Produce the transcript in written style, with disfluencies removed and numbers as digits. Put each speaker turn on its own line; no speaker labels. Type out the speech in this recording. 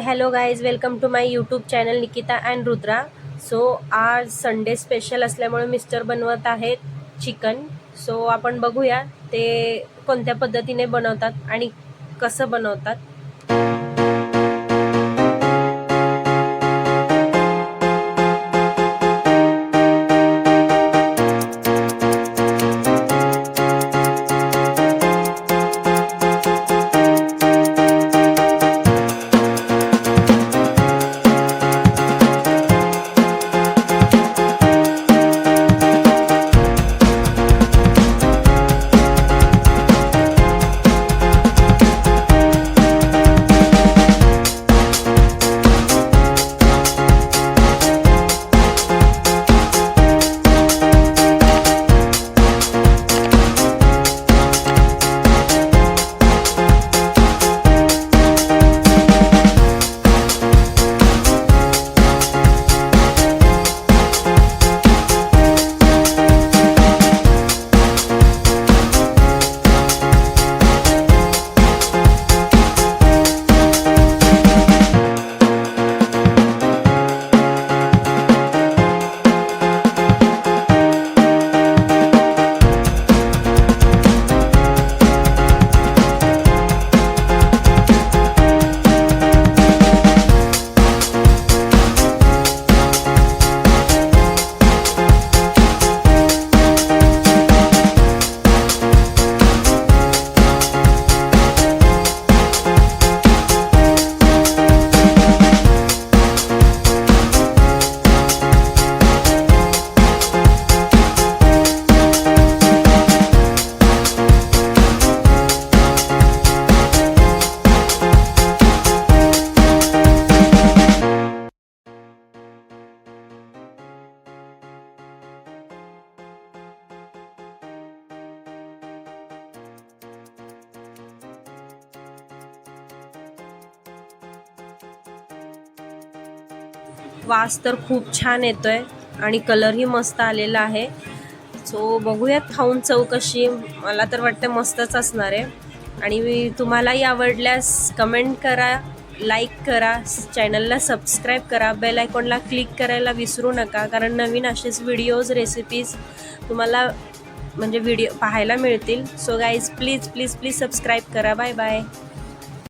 Hello guys, welcome to my YouTube channel Nikita and Rudra. So आज Sunday special असल्यामुळे mister बनवत आहेत चिकन. सो आपण बघूया ते कोणत्या पद्धतीने बनवतात आणि कसं बनवतात. वास तर खूप छान येतोय आणि कलरही मस्त आलेला आहे. सो बघूयात खाऊन चव कशी. मला तर वाटतं मस्तच असणार आहे. आणि तुम्हालाही आवडल्यास कमेंट करा, लाईक करा, चॅनलला सबस्क्राईब करा, बेल आयकॉनला क्लिक करायला विसरू नका, कारण नवीन असेच व्हिडिओज रेसिपीज तुम्हाला व्हिडिओ पाहायला मिळतील. So guys, please please please subscribe करा. Bye bye.